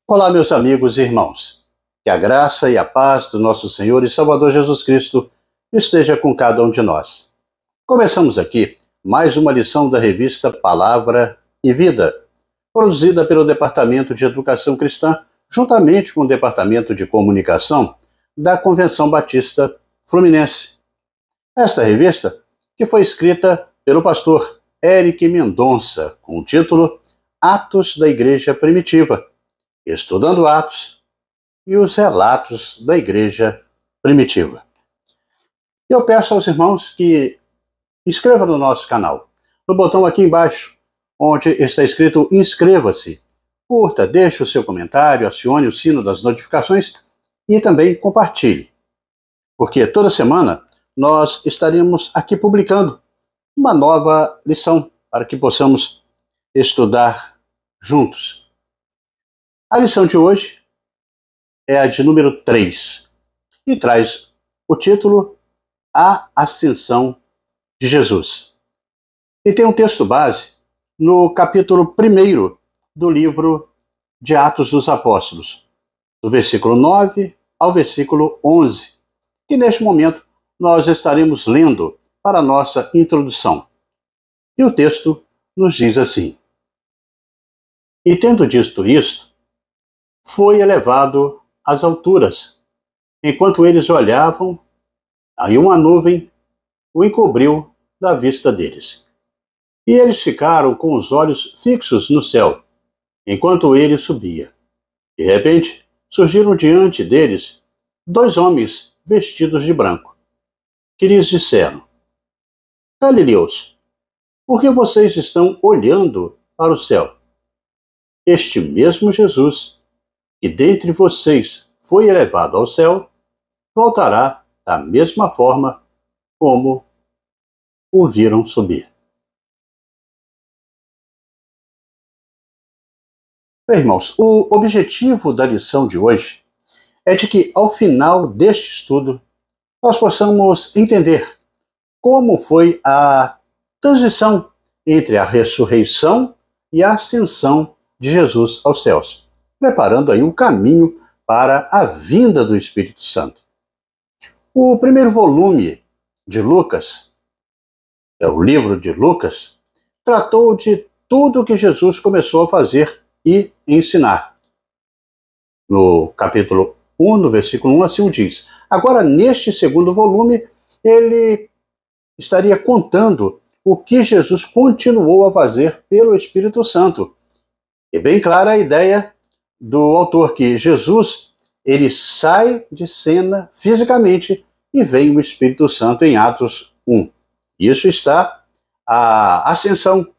Olá, meus amigos e irmãos. Que a graça e a paz do nosso Senhor e Salvador Jesus Cristo esteja com cada um de nós. Começamos aqui mais uma lição da revista Palavra e Vida, produzida pelo Departamento de Educação Cristã, juntamente com o Departamento de Comunicação da Convenção Batista Fluminense. Esta revista, que foi escrita pelo pastor Eric Mendonça, com o título Atos da Igreja Primitiva, estudando Atos e os relatos da Igreja Primitiva. Eu peço aos irmãos que inscrevam no nosso canal, no botão aqui embaixo, onde está escrito inscreva-se. Curta, deixe o seu comentário, acione o sino das notificações e também compartilhe. Porque toda semana nós estaremos aqui publicando uma nova lição para que possamos estudar juntos. A lição de hoje é a de número 3 e traz o título A Ascensão de Jesus. E tem um texto base no capítulo 1 do livro de Atos dos Apóstolos, do versículo 9 ao versículo 11, que neste momento nós estaremos lendo para a nossa introdução. E o texto nos diz assim: E tendo dito isto, foi elevado às alturas. Enquanto eles olhavam, aí uma nuvem o encobriu da vista deles. E eles ficaram com os olhos fixos no céu, enquanto ele subia. De repente, surgiram diante deles 2 homens vestidos de branco, que lhes disseram: Galileus, por que vocês estão olhando para o céu? Este mesmo Jesus, que dentre vocês foi elevado ao céu, voltará da mesma forma como o viram subir. Bem, irmãos, o objetivo da lição de hoje é de que, ao final deste estudo, nós possamos entender como foi a transição entre a ressurreição e a ascensão de Jesus aos céus, preparando aí o caminho para a vinda do Espírito Santo. O primeiro volume de Lucas, o livro de Lucas, tratou de tudo o que Jesus começou a fazer e ensinar. No capítulo 1, no versículo 1, assim o diz. Agora, neste segundo volume, ele estaria contando o que Jesus continuou a fazer pelo Espírito Santo. E bem clara a ideia do autor que Jesus, ele sai de cena fisicamente e vem o Espírito Santo em Atos 1. Isso está a ascensão.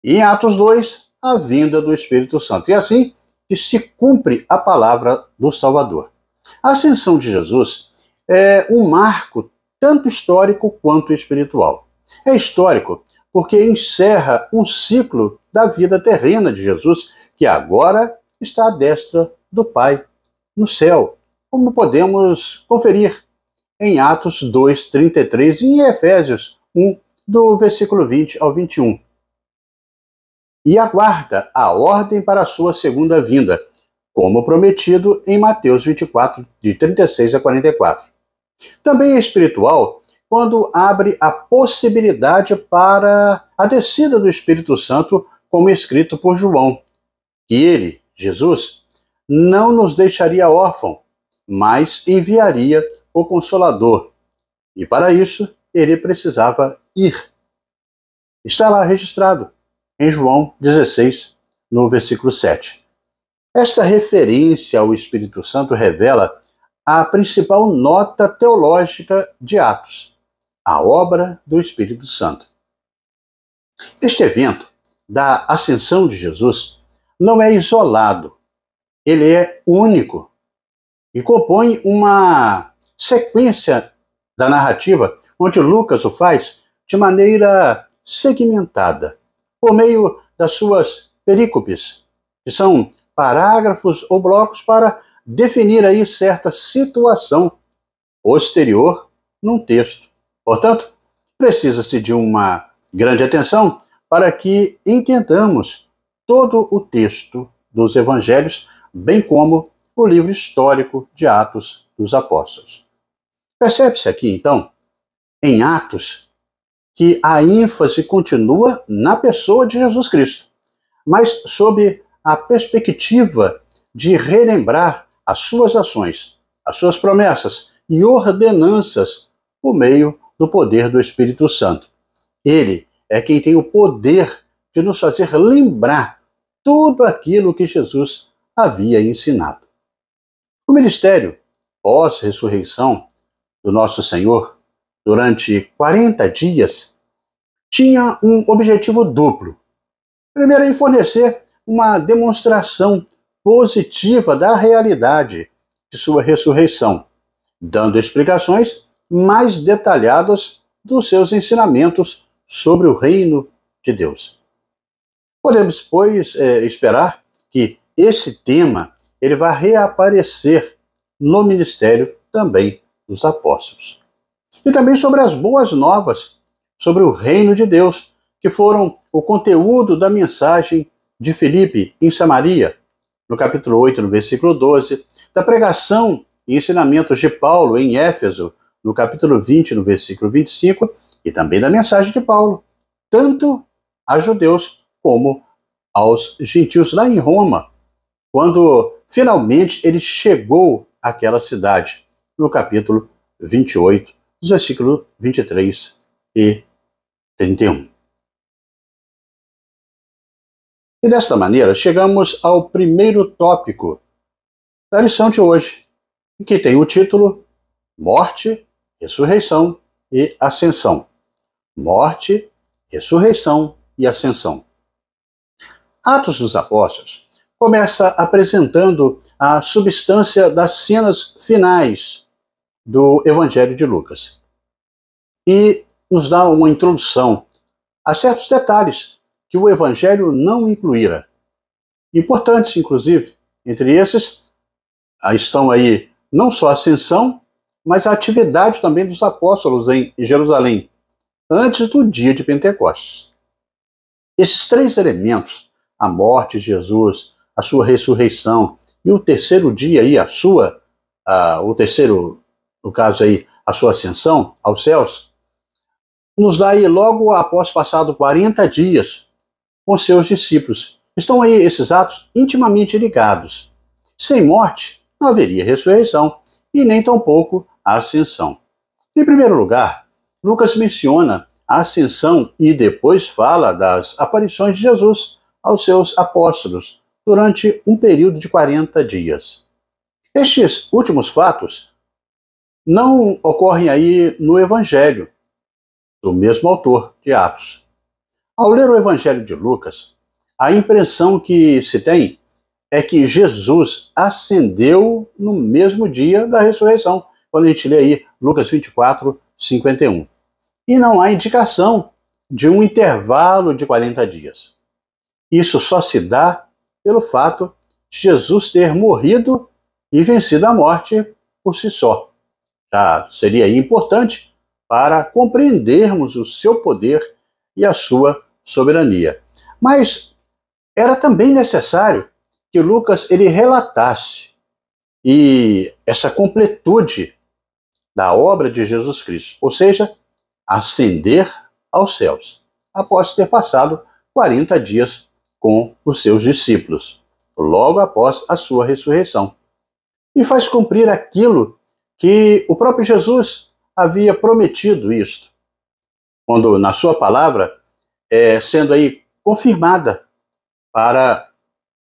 E em Atos 2, a vinda do Espírito Santo. E assim que se cumpre a palavra do Salvador. A ascensão de Jesus é um marco tanto histórico quanto espiritual. É histórico porque encerra um ciclo da vida terrena de Jesus, que agora está à destra do Pai, no céu, como podemos conferir em Atos 2, 33 e em Efésios 1, do versículo 20 ao 21. E aguarda a ordem para a sua segunda vinda, como prometido em Mateus 24, de 36 a 44. Também é espiritual quando abre a possibilidade para a descida do Espírito Santo, como escrito por João, que ele, Jesus, não nos deixaria órfãos, mas enviaria o Consolador. E para isso, ele precisava ir. Está lá registrado em João 16, no versículo 7. Esta referência ao Espírito Santo revela a principal nota teológica de Atos, a obra do Espírito Santo. Este evento da ascensão de Jesus não é isolado, ele é único e compõe uma sequência da narrativa onde Lucas o faz de maneira segmentada, por meio das suas perícopes, que são parágrafos ou blocos para definir aí certa situação posterior num texto. Portanto, precisa-se de uma grande atenção para que entendamos todo o texto dos evangelhos bem como o livro histórico de Atos dos Apóstolos. Percebe-se aqui, então, em Atos, que a ênfase continua na pessoa de Jesus Cristo, mas sob a perspectiva de relembrar as suas ações, as suas promessas e ordenanças por meio do poder do Espírito Santo. Ele é quem tem o poder de nos fazer lembrar tudo aquilo que Jesus havia ensinado. O ministério pós-ressurreição do nosso Senhor, durante 40 dias, tinha um objetivo duplo. Primeiro, em fornecer uma demonstração positiva da realidade de sua ressurreição, dando explicações mais detalhadas dos seus ensinamentos sobre o reino de Deus. Podemos, pois, esperar que esse tema ele vai reaparecer no ministério também dos apóstolos. E também sobre as boas novas, sobre o reino de Deus, que foram o conteúdo da mensagem de Filipe em Samaria, no capítulo 8, no versículo 12, da pregação e ensinamentos de Paulo em Éfeso, no capítulo 20, no versículo 25, e também da mensagem de Paulo, tanto a judeus como aos gentios lá em Roma, quando finalmente ele chegou àquela cidade, no capítulo 28, dos versículos 23 e 31. E desta maneira, chegamos ao primeiro tópico da lição de hoje, que tem o título Morte, Ressurreição e Ascensão. Morte, Ressurreição e Ascensão. Atos dos Apóstolos começa apresentando a substância das cenas finais do Evangelho de Lucas e nos dá uma introdução a certos detalhes que o Evangelho não incluíra. Importantes, inclusive, entre esses estão aí não só a ascensão, mas a atividade também dos apóstolos em Jerusalém, antes do dia de Pentecostes. Esses três elementos, a morte de Jesus, a sua ressurreição e o terceiro dia aí, a sua ascensão aos céus, nos dá aí logo após passado 40 dias com seus discípulos. Estão aí esses atos intimamente ligados. Sem morte, não haveria ressurreição e nem tampouco a ascensão. Em primeiro lugar, Lucas menciona a ascensão e depois fala das aparições de Jesus aos seus apóstolos durante um período de 40 dias. Estes últimos fatos não ocorrem aí no Evangelho do mesmo autor de Atos. Ao ler o Evangelho de Lucas, a impressão que se tem é que Jesus ascendeu no mesmo dia da ressurreição, quando a gente lê aí Lucas 24, 51. E não há indicação de um intervalo de 40 dias. Isso só se dá pelo fato de Jesus ter morrido e vencido a morte por si só. Já seria aí importante para compreendermos o seu poder e a sua soberania. Mas era também necessário que Lucas ele relatasse essa completude da obra de Jesus Cristo, ou seja, ascender aos céus, após ter passado 40 dias com os seus discípulos, logo após a sua ressurreição. E faz cumprir aquilo que o próprio Jesus havia prometido isto, quando na sua palavra, sendo aí confirmada para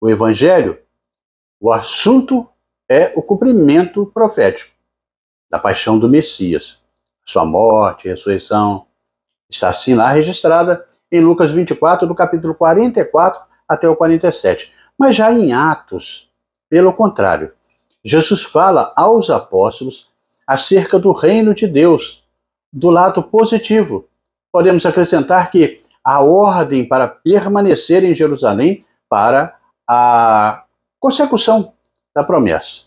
o Evangelho, o assunto é o cumprimento profético da paixão do Messias. Sua morte, ressurreição, está assim lá registrada em Lucas 24, do capítulo 44 até o 47. Mas já em Atos, pelo contrário, Jesus fala aos apóstolos acerca do reino de Deus, do lado positivo. Podemos acrescentar que a ordem para permanecer em Jerusalém para a consecução da promessa.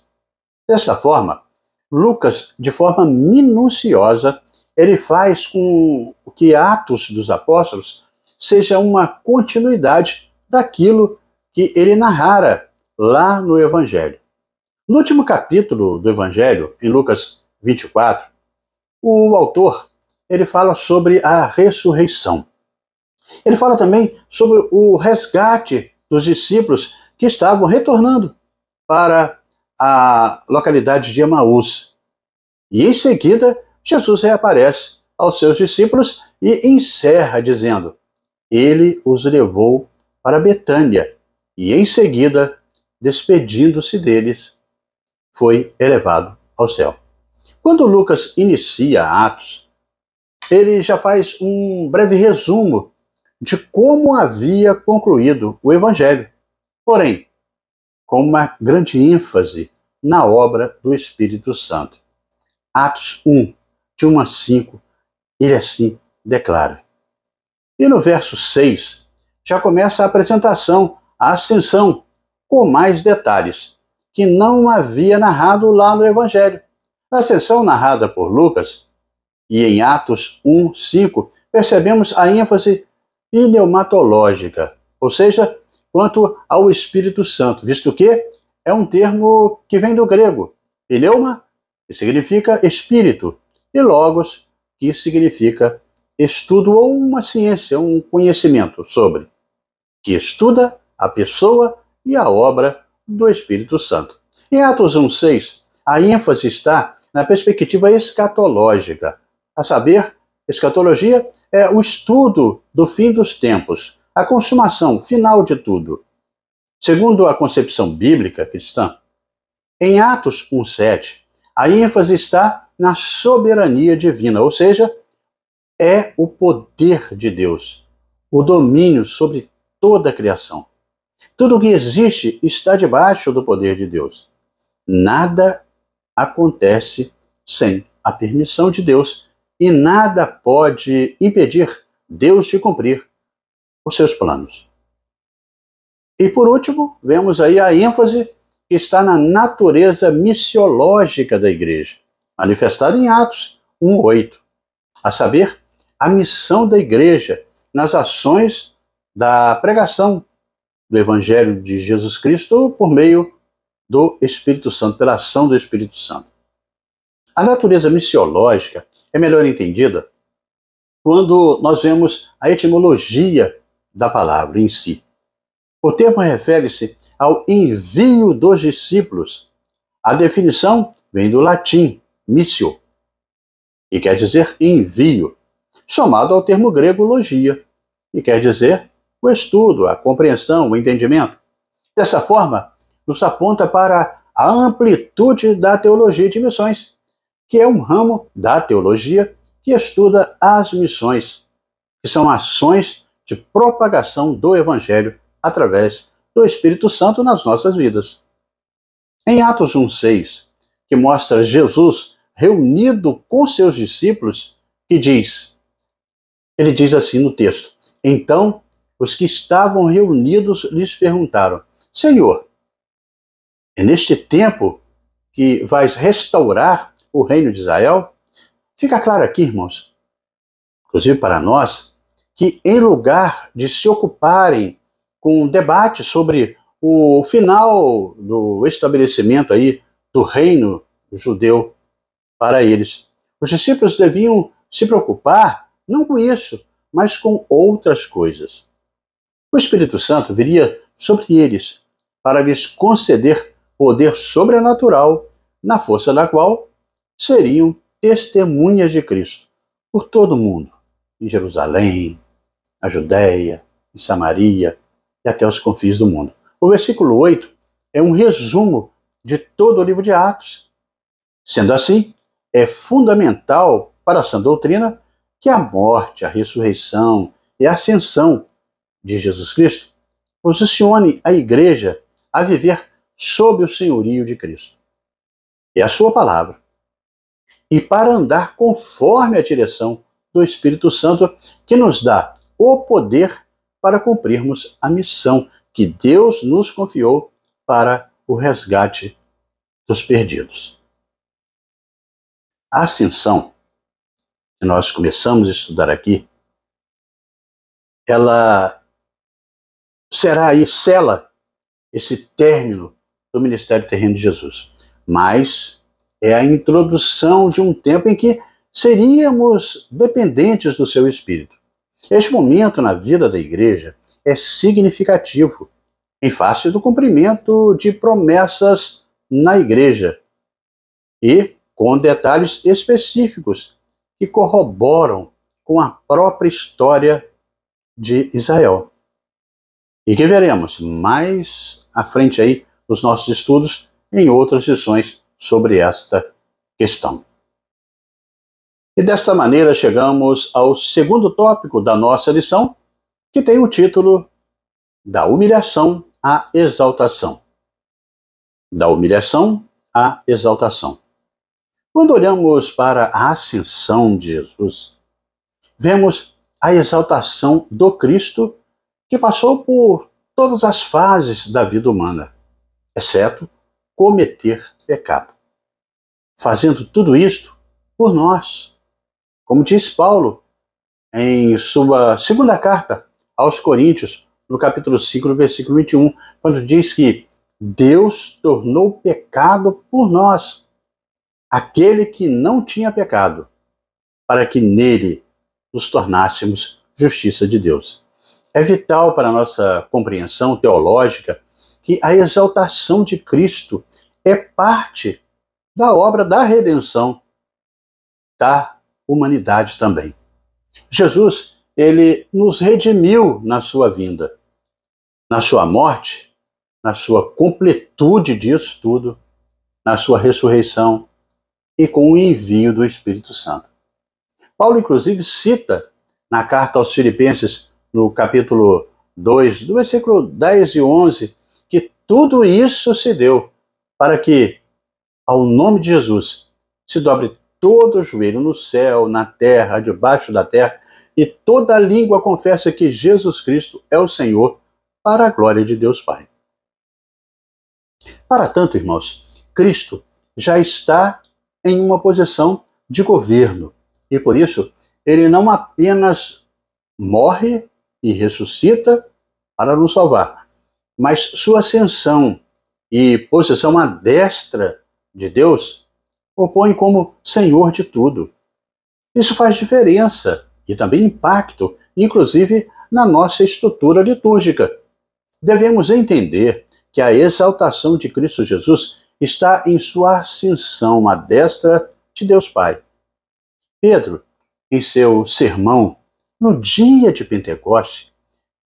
Dessa forma, Lucas, de forma minuciosa, ele faz com que Atos dos Apóstolos seja uma continuidade daquilo que ele narrara lá no Evangelho. No último capítulo do Evangelho, em Lucas 24, o autor ele fala sobre a ressurreição. Ele fala também sobre o resgate dos discípulos que estavam retornando para a localidade de Emaús. E em seguida, Jesus reaparece aos seus discípulos e encerra dizendo: ele os levou para Betânia e em seguida, despedindo-se deles, foi elevado ao céu. Quando Lucas inicia Atos, ele já faz um breve resumo de como havia concluído o Evangelho, porém, com uma grande ênfase na obra do Espírito Santo. Atos 1, de 1 a 5, ele assim declara. E no verso 6, já começa a apresentação, a ascensão, com mais detalhes, que não havia narrado lá no Evangelho. Na ascensão narrada por Lucas, e em Atos 1, 5, percebemos a ênfase pneumatológica, ou seja, quanto ao Espírito Santo, visto que é um termo que vem do grego, pneuma, que significa espírito, e logos, que significa estudo ou uma ciência, um conhecimento sobre, que estuda a pessoa e a obra do Espírito Santo. Em Atos 1,6, a ênfase está na perspectiva escatológica, a saber, escatologia é o estudo do fim dos tempos, a consumação final de tudo. Segundo a concepção bíblica cristã, em Atos 1,7, a ênfase está na soberania divina, ou seja, é o poder de Deus, o domínio sobre toda a criação. Tudo o que existe está debaixo do poder de Deus. Nada acontece sem a permissão de Deus e nada pode impedir Deus de cumprir os seus planos. E por último, vemos aí a ênfase que está na natureza missiológica da igreja, manifestada em Atos 1:8, a saber, a missão da igreja nas ações da pregação do Evangelho de Jesus Cristo por meio do Espírito Santo, pela ação do Espírito Santo. A natureza missiológica é melhor entendida quando nós vemos a etimologia da palavra em si. O termo refere-se ao envio dos discípulos. A definição vem do latim, missio, e quer dizer envio, somado ao termo grego logia, e quer dizer o estudo, a compreensão, o entendimento. Dessa forma, nos aponta para a amplitude da teologia de missões, que é um ramo da teologia que estuda as missões, que são ações de propagação do Evangelho através do Espírito Santo nas nossas vidas. Em Atos 1,6, que mostra Jesus reunido com seus discípulos, ele diz assim no texto: então os que estavam reunidos lhes perguntaram: Senhor, é neste tempo que vais restaurar o reino de Israel? Fica claro aqui, irmãos, inclusive para nós, que em lugar de se ocuparem com um debate sobre o final do estabelecimento aí do reino judeu para eles, os discípulos deviam se preocupar não com isso, mas com outras coisas. O Espírito Santo viria sobre eles para lhes conceder poder sobrenatural, na força da qual seriam testemunhas de Cristo por todo o mundo, em Jerusalém, na Judéia, em Samaria e até os confins do mundo. O versículo 8 é um resumo de todo o livro de Atos. Sendo assim, é fundamental para a sã doutrina que a morte, a ressurreição e a ascensão de Jesus Cristo posicione a igreja a viver sob o senhorio de Cristo. É a sua palavra. E para andar conforme a direção do Espírito Santo, que nos dá o poder para cumprirmos a missão que Deus nos confiou para o resgate dos perdidos. A ascensão, que nós começamos a estudar aqui, ela será aí, sela esse término do ministério terreno de Jesus, mas é a introdução de um tempo em que seríamos dependentes do seu Espírito. Este momento na vida da igreja é significativo, em face do cumprimento de promessas na igreja e com detalhes específicos que corroboram com a própria história de Israel. E que veremos mais à frente aí nos nossos estudos em outras lições sobre esta questão. E desta maneira chegamos ao segundo tópico da nossa lição, que tem o título Da humilhação à exaltação. Da humilhação à exaltação. Quando olhamos para a ascensão de Jesus, vemos a exaltação do Cristo que passou por todas as fases da vida humana, exceto cometer pecado. Fazendo tudo isto por nós. Como diz Paulo em sua segunda carta aos Coríntios, no capítulo 5, no versículo 21, quando diz que Deus tornou pecado por nós, aquele que não tinha pecado, para que nele nos tornássemos justiça de Deus. É vital para a nossa compreensão teológica que a exaltação de Cristo é parte da obra da redenção da humanidade também. Jesus, ele nos redimiu na sua vinda, na sua morte, na sua completude disso tudo, na sua ressurreição e com o envio do Espírito Santo. Paulo, inclusive, cita na carta aos Filipenses, no capítulo 2, do versículo 10 e 11, que tudo isso se deu para que, ao nome de Jesus, se dobre todo o joelho no céu, na terra, debaixo da terra, e toda língua confessa que Jesus Cristo é o Senhor, para a glória de Deus Pai. Para tanto, irmãos, Cristo já está em uma posição de governo, e por isso ele não apenas morre e ressuscita para nos salvar, mas sua ascensão e posição à destra de Deus o põe como Senhor de tudo. Isso faz diferença e também impacto, inclusive na nossa estrutura litúrgica. Devemos entender que a exaltação de Cristo Jesus está em sua ascensão à destra de Deus Pai. Pedro, em seu sermão, no dia de Pentecostes,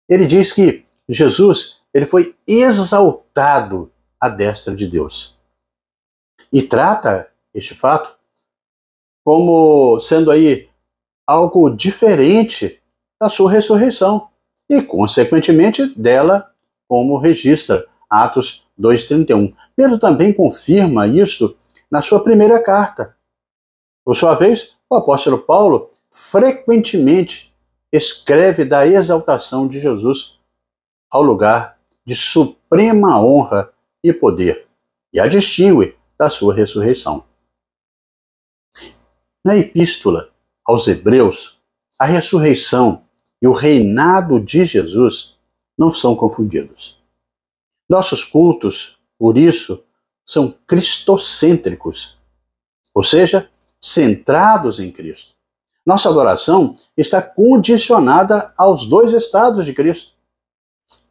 ele diz que Jesus ele foi exaltado à destra de Deus. E trata este fato como sendo aí algo diferente da sua ressurreição e, consequentemente, dela, como registra Atos 2,31. Pedro também confirma isto na sua primeira carta. Por sua vez, o apóstolo Paulo frequentemente escreve da exaltação de Jesus ao lugar de suprema honra e poder, e a distingue da sua ressurreição. Na epístola aos Hebreus, a ressurreição e o reinado de Jesus não são confundidos. Nossos cultos, por isso, são cristocêntricos, ou seja, centrados em Cristo. Nossa adoração está condicionada aos dois estados de Cristo.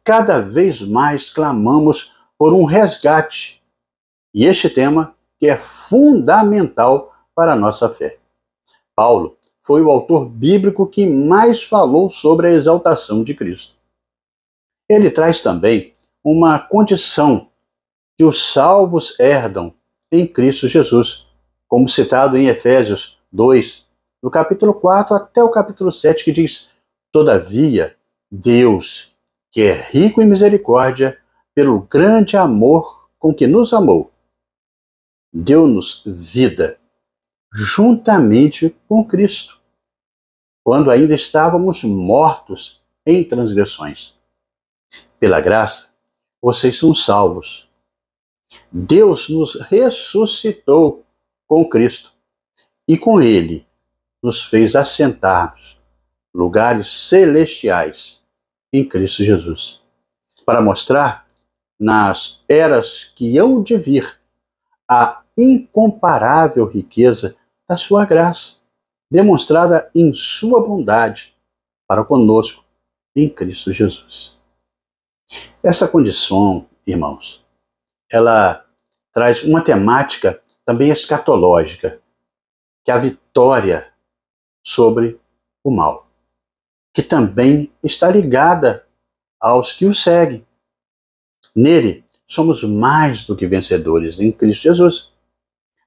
Cada vez mais clamamos por um resgate, e este tema que é fundamental para a nossa fé. Paulo foi o autor bíblico que mais falou sobre a exaltação de Cristo. Ele traz também uma condição que os salvos herdam em Cristo Jesus, como citado em Efésios 2, no capítulo 4 até o capítulo 7, que diz: Todavia, Deus, que é rico em misericórdia, pelo grande amor com que nos amou, deu-nos vida juntamente com Cristo, quando ainda estávamos mortos em transgressões. Pela graça, vocês são salvos. Deus nos ressuscitou com Cristo e com Ele nos fez assentar-nos lugares celestiais em Cristo Jesus, para mostrar nas eras que hão de vir, a incomparável riqueza da sua graça, demonstrada em sua bondade para conosco em Cristo Jesus. Essa condição, irmãos, ela traz uma temática também escatológica, que é a vitória sobre o mal, que também está ligada aos que o seguem. Nele, somos mais do que vencedores em Cristo Jesus.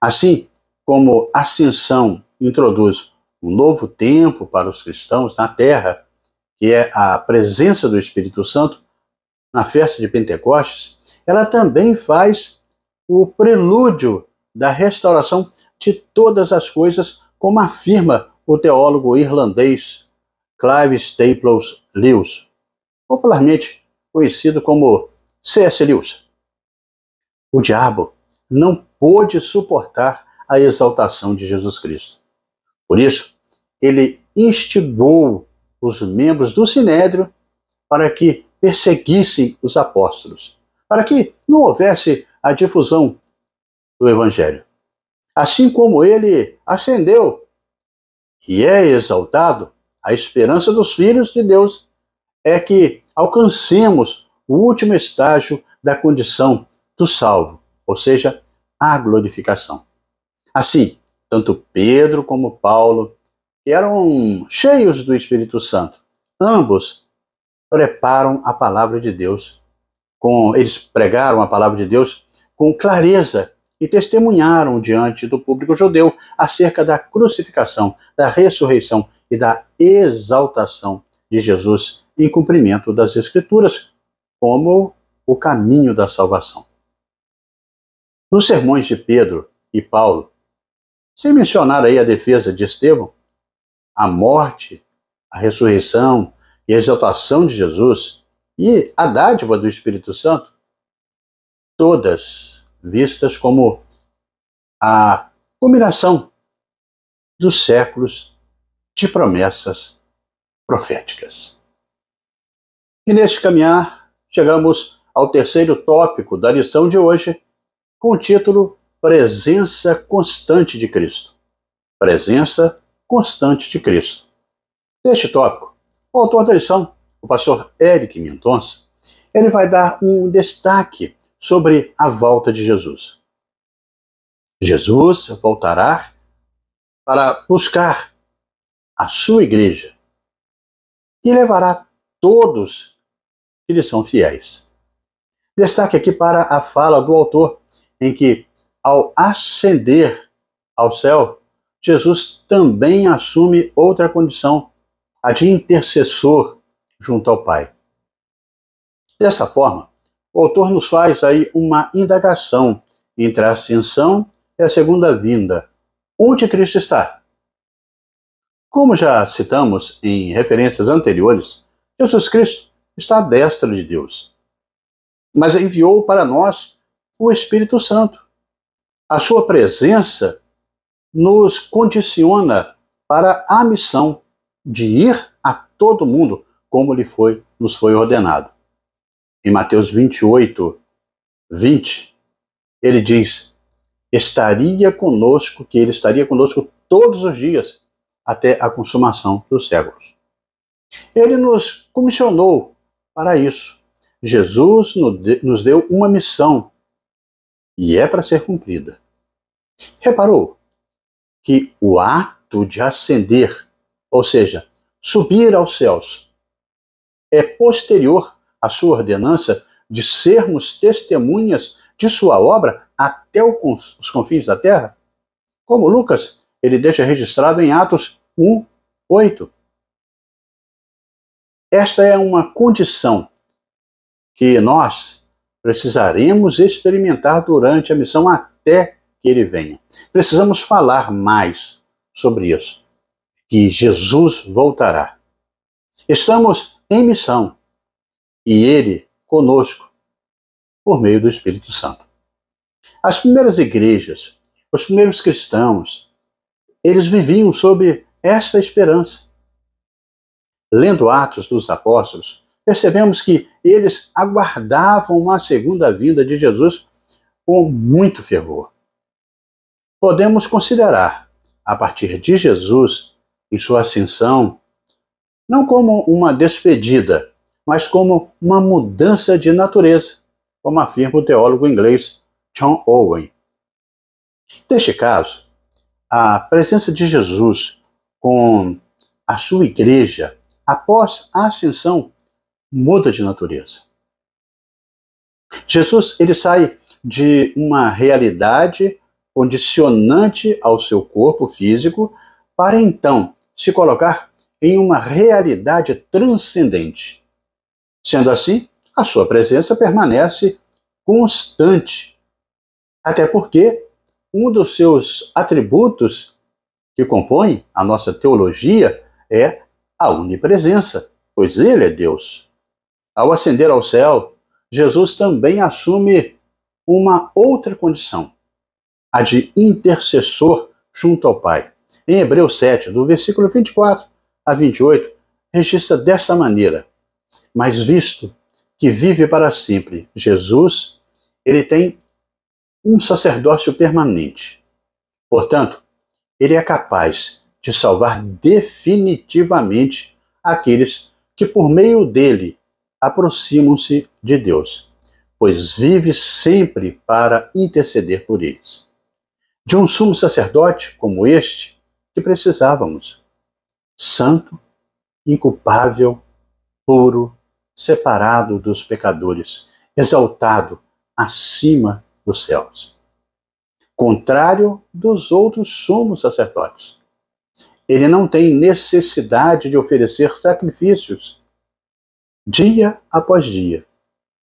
Assim como a ascensão introduz um novo tempo para os cristãos na terra, que é a presença do Espírito Santo na festa de Pentecostes, ela também faz o prelúdio da restauração de todas as coisas, como afirma o teólogo irlandês Clive Staples Lewis, popularmente conhecido como C.S. Lewis. O diabo não pôde suportar a exaltação de Jesus Cristo. Por isso, ele instigou os membros do Sinédrio para que perseguissem os apóstolos, para que não houvesse a difusão do Evangelho. Assim como ele ascendeu e é exaltado, a esperança dos filhos de Deus é que alcancemos o último estágio da condição do salvo, ou seja, a glorificação. Assim, tanto Pedro como Paulo, que eram cheios do Espírito Santo, ambos preparam a palavra de Deus, eles pregaram a palavra de Deus com clareza e testemunharam diante do público judeu acerca da crucificação, da ressurreição e da exaltação de Jesus em cumprimento das Escrituras, como o caminho da salvação. Nos sermões de Pedro e Paulo, sem mencionar aí a defesa de Estevão, a morte, a ressurreição e a exaltação de Jesus e a dádiva do Espírito Santo, todas vistas como a combinação dos séculos de promessas proféticas. E neste caminhar, chegamos ao terceiro tópico da lição de hoje, com o título Presença Constante de Cristo. Presença Constante de Cristo. Neste tópico, o autor da lição, o pastor Eric Mendonça, ele vai dar um destaque sobre a volta de Jesus. Jesus voltará para buscar a sua igreja e levará todos que lhe são fiéis. Destaque aqui para a fala do autor, em que, ao ascender ao céu, Jesus também assume outra condição, a de intercessor junto ao Pai. Desta forma, o autor nos faz aí uma indagação entre a ascensão e a segunda vinda. Onde Cristo está? Como já citamos em referências anteriores, Jesus Cristo está à destra de Deus, mas enviou para nós o Espírito Santo. A sua presença nos condiciona para a missão de ir a todo mundo, como nos foi ordenado. Em Mateus 28, 20, ele diz, que ele estaria conosco todos os dias, até a consumação dos séculos. Ele nos comissionou para isso. Jesus nos deu uma missão, e é para ser cumprida. Reparou que o ato de ascender, ou seja, subir aos céus, é posterior à sua ordenança de sermos testemunhas de sua obra até os confins da terra? Como Lucas, ele deixa registrado em Atos 1, 8. Esta é uma condição que nós precisaremos experimentar durante a missão até que ele venha. Precisamos falar mais sobre isso, que Jesus voltará. Estamos em missão e ele conosco por meio do Espírito Santo. As primeiras igrejas, os primeiros cristãos, eles viviam sob esta esperança. Lendo Atos dos Apóstolos, percebemos que eles aguardavam a segunda vinda de Jesus com muito fervor. Podemos considerar, a partir de Jesus e sua ascensão, não como uma despedida, mas como uma mudança de natureza, como afirma o teólogo inglês John Owen. Neste caso, a presença de Jesus com a sua igreja após a ascensão muda de natureza. Jesus, ele sai de uma realidade condicionante ao seu corpo físico para então se colocar em uma realidade transcendente. Sendo assim, a sua presença permanece constante, até porque um dos seus atributos que compõe a nossa teologia é a onipresença, pois ele é Deus. Ao ascender ao céu, Jesus também assume uma outra condição, a de intercessor junto ao Pai. Em Hebreus 7, do versículo 24 a 28, registra desta maneira: mas visto que vive para sempre, Jesus, ele tem um sacerdócio permanente. Portanto, ele é capaz de salvar definitivamente aqueles que por meio dele aproximam-se de Deus, pois vive sempre para interceder por eles. De um sumo sacerdote como este que precisávamos, santo, inculpável, puro, separado dos pecadores, exaltado acima dos céus. Contrário dos outros sumos sacerdotes. Ele não tem necessidade de oferecer sacrifícios dia após dia,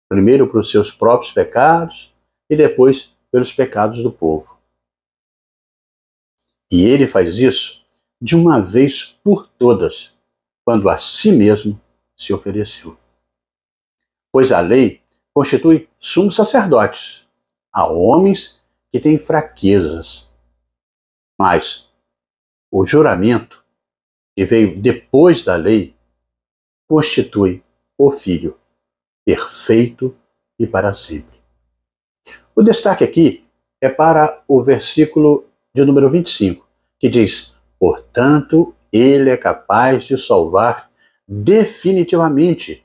primeiro para os seus próprios pecados e depois pelos pecados do povo. E ele faz isso de uma vez por todas, quando a si mesmo se ofereceu. Pois a lei constitui sumos sacerdotes a homens que têm fraquezas. Mas o juramento, que veio depois da lei, constitui o Filho, perfeito e para sempre. O destaque aqui é para o versículo de número 25, que diz: portanto, ele é capaz de salvar definitivamente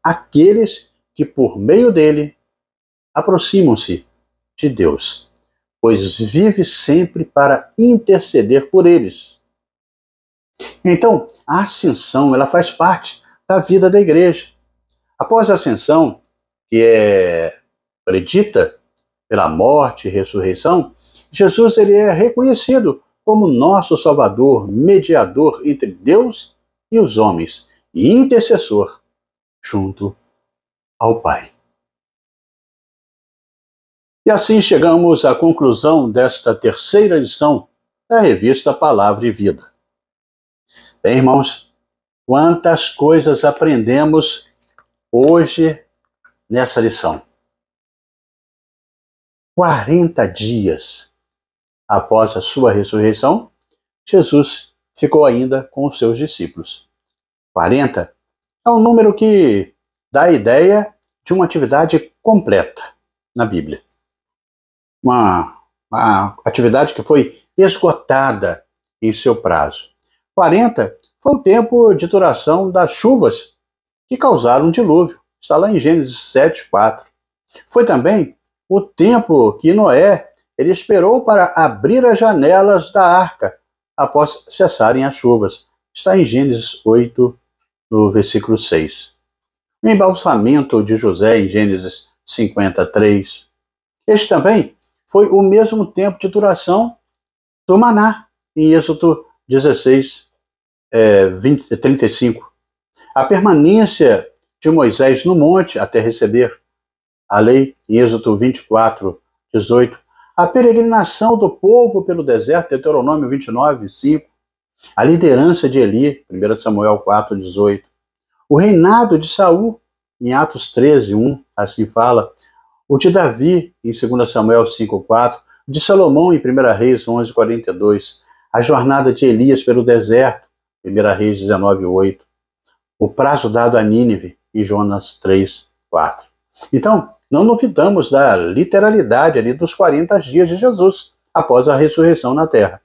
aqueles que por meio dele aproximam-se de Deus, pois vive sempre para interceder por eles. Então, a ascensão, ela faz parte da vida da igreja. Após a ascensão, que é predita pela morte e ressurreição, Jesus, ele é reconhecido como nosso Salvador, mediador entre Deus e os homens e intercessor junto ao Pai. E assim chegamos à conclusão desta terceira edição da revista Palavra e Vida. Bem, irmãos, quantas coisas aprendemos hoje nessa lição. 40 dias após a sua ressurreição, Jesus ficou ainda com os seus discípulos. 40 é um número que dá a ideia de uma atividade completa na Bíblia. Uma atividade que foi esgotada em seu prazo. 40 foi o tempo de duração das chuvas que causaram um dilúvio. Está lá em Gênesis 7:4. Foi também o tempo que Noé ele esperou para abrir as janelas da arca após cessarem as chuvas. Está em Gênesis 8, no versículo 6. O embalsamento de José em Gênesis 53. Este também foi o mesmo tempo de duração do maná, em Êxodo 16, 35. A permanência de Moisés no monte até receber a lei, em Êxodo 24, 18. A peregrinação do povo pelo deserto, Deuteronômio 29, 5. A liderança de Eli, 1 Samuel 4, 18. O reinado de Saul, em Atos 13, 1, assim fala. O de Davi, em 2 Samuel 5, 4. O de Salomão, em 1 Reis 11, 42. A jornada de Elias pelo deserto, 1 Reis 19, 8. O prazo dado a Nínive, e Jonas 3, 4. Então, não duvidamos da literalidade ali dos 40 dias de Jesus após a ressurreição na terra,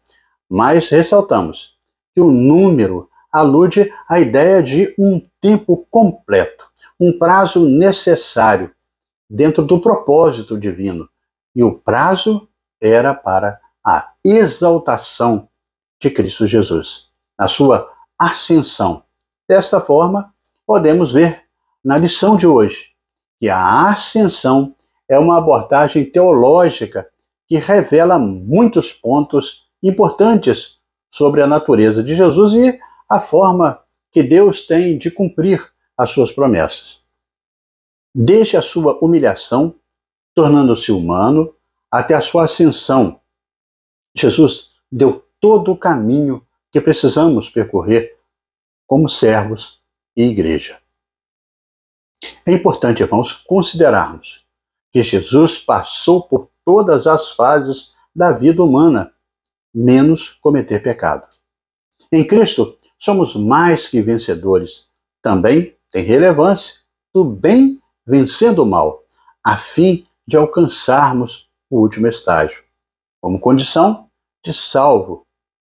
mas ressaltamos que o número alude à ideia de um tempo completo, um prazo necessário dentro do propósito divino, e o prazo era para a exaltação de Cristo Jesus, a sua ascensão. Desta forma, podemos ver na lição de hoje que a ascensão é uma abordagem teológica que revela muitos pontos importantes sobre a natureza de Jesus e a forma que Deus tem de cumprir as suas promessas. Desde a sua humilhação, tornando-se humano, até a sua ascensão, Jesus deu todo o caminho que precisamos percorrer como servos e igreja. É importante, irmãos, considerarmos que Jesus passou por todas as fases da vida humana, menos cometer pecado. Em Cristo, somos mais que vencedores. Também tem relevância do bem vencendo o mal, a fim de alcançarmos o último estágio, como condição de salvo,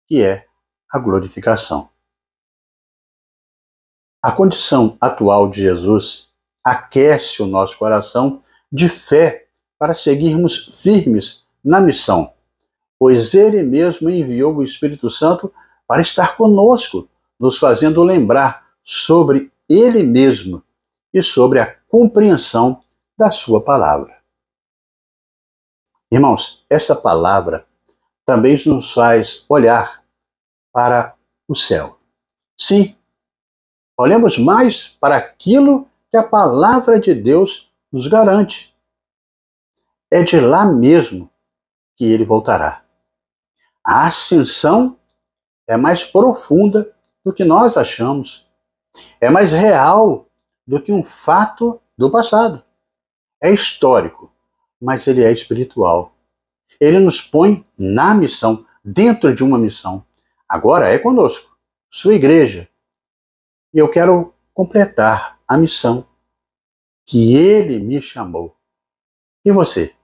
que é a glorificação. A condição atual de Jesus aquece o nosso coração de fé para seguirmos firmes na missão, pois Ele mesmo enviou o Espírito Santo para estar conosco, nos fazendo lembrar sobre Ele mesmo e sobre a compreensão da sua palavra. Irmãos, essa palavra também nos faz olhar para o céu. Sim, olhemos mais para aquilo que a palavra de Deus nos garante. É de lá mesmo que ele voltará. A ascensão é mais profunda do que nós achamos. É mais real do que um fato do passado. É histórico, mas ele é espiritual. Ele nos põe na missão, dentro de uma missão. Agora é conosco, sua igreja. E eu quero completar a missão que ele me chamou. E você,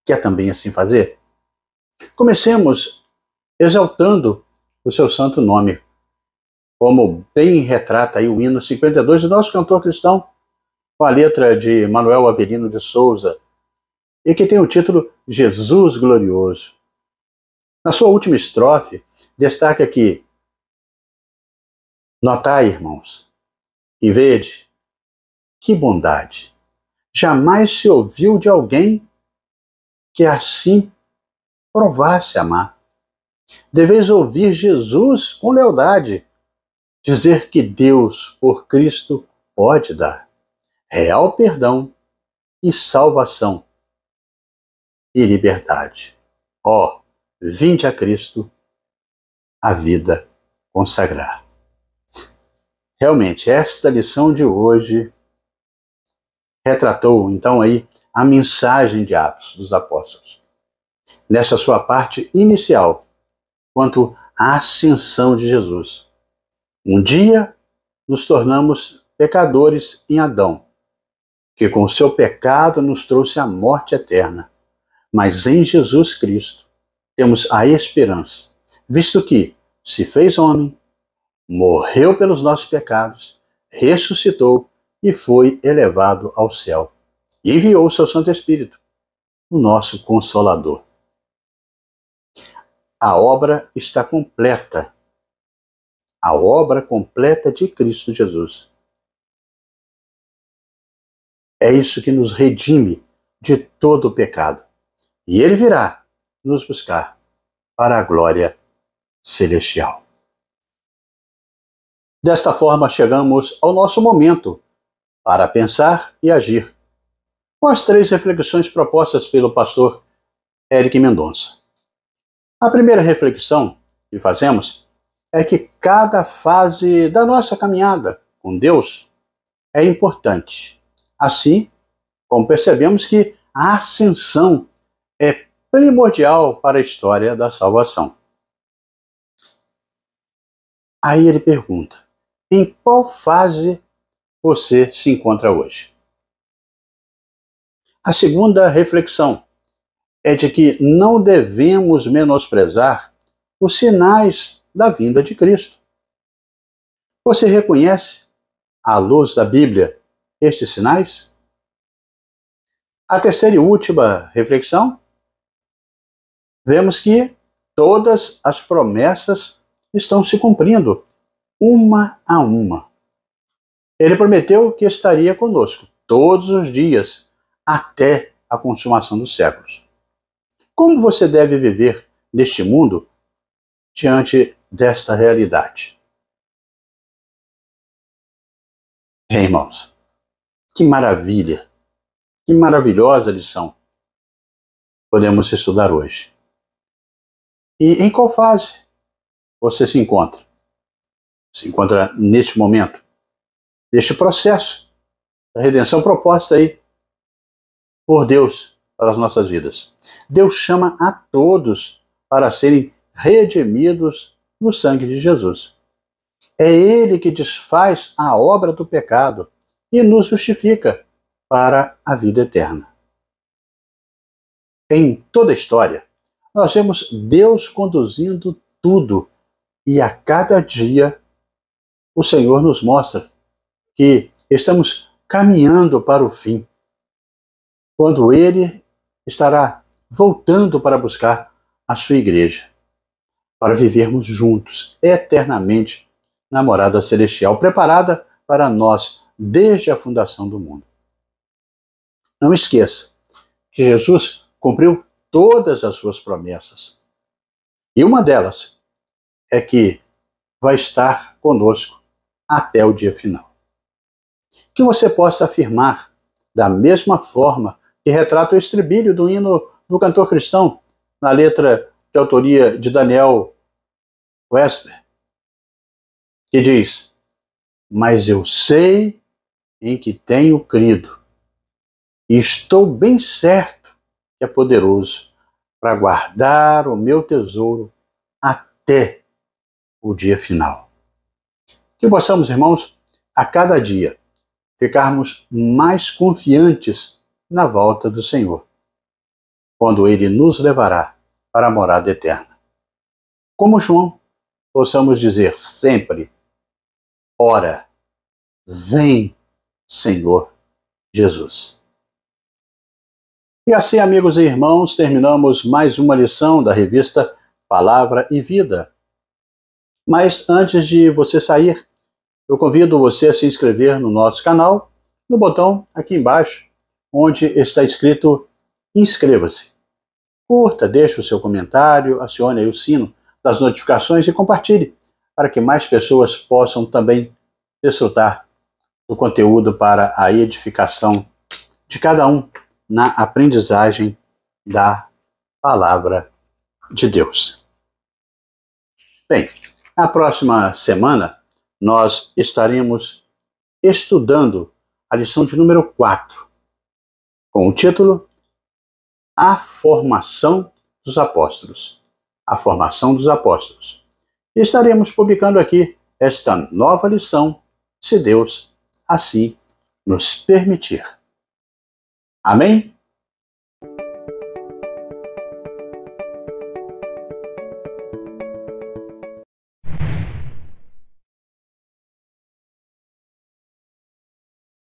quer também assim fazer? Comecemos exaltando o seu santo nome, como bem retrata aí o hino 52 do nosso cantor cristão, com a letra de Manuel Avelino de Souza, e que tem o título Jesus Glorioso. Na sua última estrofe, destaca que: notai, irmãos, e vede, que bondade! Jamais se ouviu de alguém que assim provasse amar. Deveis ouvir Jesus com lealdade, dizer que Deus, por Cristo, pode dar real perdão e salvação e liberdade. Ó, vinde a Cristo a vida consagrar. Realmente, esta lição de hoje retratou, então, aí a mensagem de Atos dos Apóstolos. Nessa sua parte inicial, quanto à ascensão de Jesus. Um dia nos tornamos pecadores em Adão, que com o seu pecado nos trouxe a morte eterna. Mas em Jesus Cristo temos a esperança, visto que se fez homem, morreu pelos nossos pecados, ressuscitou e foi elevado ao céu. E enviou o seu Santo Espírito, o nosso Consolador. A obra está completa. A obra completa de Cristo Jesus. É isso que nos redime de todo o pecado. E ele virá nos buscar para a glória celestial. Desta forma, chegamos ao nosso momento para pensar e agir, com as 3 reflexões propostas pelo pastor Eric Mendonça. A primeira reflexão que fazemos é que cada fase da nossa caminhada com Deus é importante. Assim, como percebemos que a ascensão é primordial para a história da salvação. Aí ele pergunta: em qual fase você se encontra hoje. A segunda reflexão é de que não devemos menosprezar os sinais da vinda de Cristo. Você reconhece, à luz da Bíblia, estes sinais? A terceira e última reflexão, vemos que todas as promessas estão se cumprindo, uma a uma. Ele prometeu que estaria conosco todos os dias, até a consumação dos séculos. Como você deve viver neste mundo diante desta realidade? Irmãos, que maravilha, que maravilhosa lição podemos estudar hoje. E em qual fase você se encontra? Se encontra neste momento, neste processo da redenção proposta aí por Deus para as nossas vidas. Deus chama a todos para serem redimidos no sangue de Jesus. É Ele que desfaz a obra do pecado e nos justifica para a vida eterna. Em toda a história, nós vemos Deus conduzindo tudo e a cada dia o Senhor nos mostra que estamos caminhando para o fim, quando Ele estará voltando para buscar a sua igreja, para vivermos juntos, eternamente, na morada celestial, preparada para nós desde a fundação do mundo. Não esqueça que Jesus cumpriu todas as suas promessas. E uma delas é que vai estar conosco até o dia final. Que você possa afirmar, da mesma forma que retrata o estribilho do hino do cantor cristão, na letra de autoria de Daniel Westber, que diz: mas eu sei em que tenho crido, e estou bem certo que é poderoso para guardar o meu tesouro até o dia final. Que possamos, irmãos, a cada dia ficarmos mais confiantes na volta do Senhor, quando Ele nos levará para a morada eterna. Como João, possamos dizer sempre: ora, vem, Senhor Jesus. E assim, amigos e irmãos, terminamos mais uma lição da revista Palavra e Vida. Mas antes de você sair, eu convido você a se inscrever no nosso canal, no botão aqui embaixo, onde está escrito inscreva-se. Curta, deixe o seu comentário, acione aí o sino das notificações e compartilhe, para que mais pessoas possam também desfrutar do conteúdo para a edificação de cada um na aprendizagem da Palavra de Deus. Bem, na próxima semana nós estaremos estudando a lição de número 4, com o título A Formação dos Apóstolos. A Formação dos Apóstolos. E estaremos publicando aqui esta nova lição, se Deus assim nos permitir. Amém?